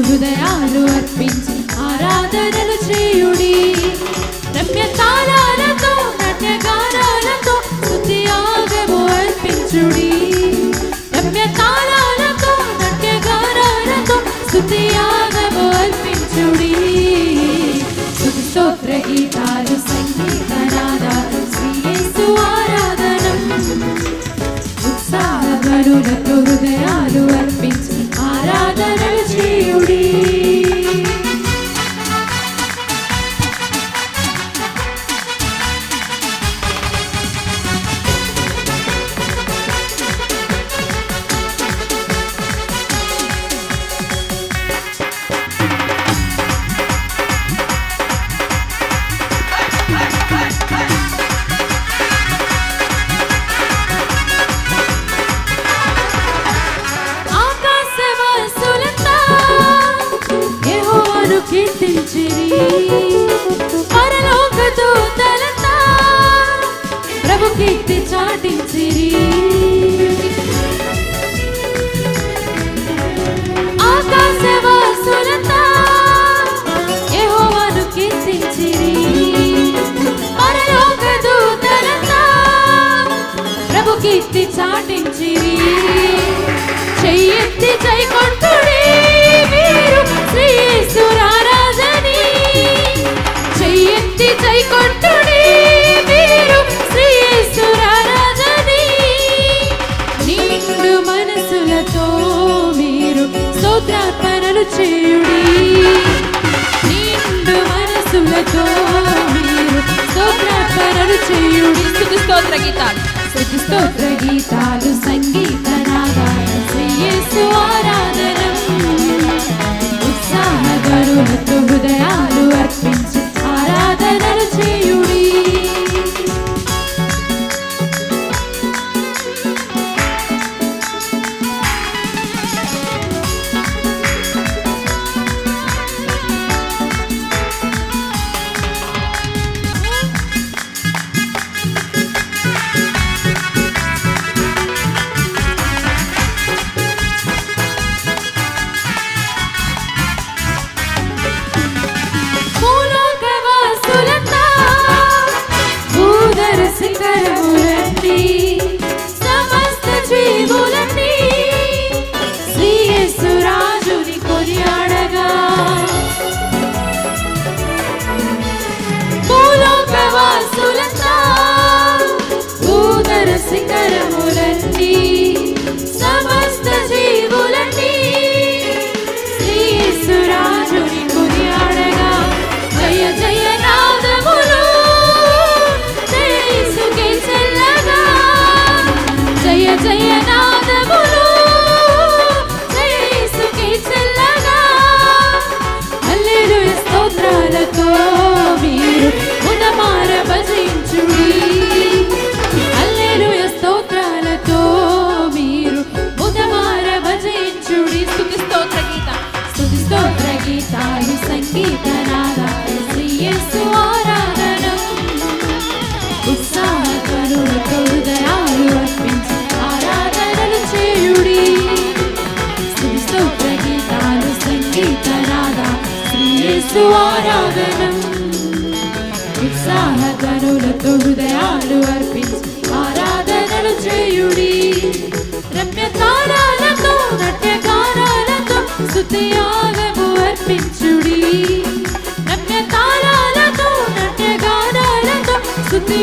హృదయాలు అర్పించి ఆరాధనలు చేయుడి. రమ్య తాళాలతో నాట్య గానాలతో స్తుతి యాగము అర్పించుడి. రమ్య తాళాలతో నాట్య గానాలతో స్తుతి యాగము అర్పించుడి. స్తుతి స్తోత్ర గీతాలు సంగీత నాదాలు శ్రీ యేసు ఆరాధనం. ఉత్సాహ గనులతో హృదయాలు అర్పించి ఆరాధనలు చేయుడి. కీర్తించిరి పరలోక దూతలంతా ప్రభు కీర్తి చాటించిరి. ఆకాశవాసులంతా యెహోవాను కీర్తించిరి. పరలోక దూతలంతా ప్రభు కీర్తి చాటించిరి. చెయ్యెత్తి జై కొట్టుడి వీరు శ్రీ యేసు ఆరాధని. చెయ్యెత్తి జై కొట్టుడి వీరు శ్రీ యేసు ఆరాధని. నిండు మనసులతో మీరు స్తోత్రార్పణలు చేయుడి. నిండు మనసులతో మీరు స్తోత్రార్పణలు చేయుడి. స్తుతి స్తోత్ర గీతాలు స్తుతి స్తోత్ర గీతాలు సంగీత నాదాలు శ్రీ యేసు ఆరాధనం. ఉత్సాహ గనులతో హృదయాలు అర్పించి ఆరాధనలు చేయుడి. సమస్త జీవులన్నీ శ్రీ యేసు రాజుని కొనియాడగా. భూలోకవాసులంతా భూధర శిఖరములన్నీ సమస్త జీవులన్నీ శ్రీ యేసు రాజుని కొనియాడగా. జయ జయ నాదములు జయ జయ నాదములు జయ యేసుకే చెల్లగా. హల్లెలూయా స్తోత్రాలతో మీరు ఉదమార భజించుడి. హల్లెలూయా స్తోత్రాలతో మీరు ఉదమార భజించుడి. స్తుతి స్తోత్ర గీత స్తుతి స్తోత్ర గీతాలు సంగీత నాదాలు శ్రీ యేసు ఆరాధనం. ఉత్సాహ గనులతో హృదయాలు అర్పించి ఆరాధనలు చేయుడి. స్తుతి స్తోత్ర గీతాలు సంగీత నాదాలు శ్రీ యేసు ఆరాధనం. ఉత్సాహ గనులతో హృదయాలు అర్పించి ఆరాధనలు చేయుడి. రమ్య తాళాలతో నాట్య గానాలతో స్తుతి యాగము అర్పించుడి. రమ్య తాళాలతో నాట్య గానాలతో స్తుతి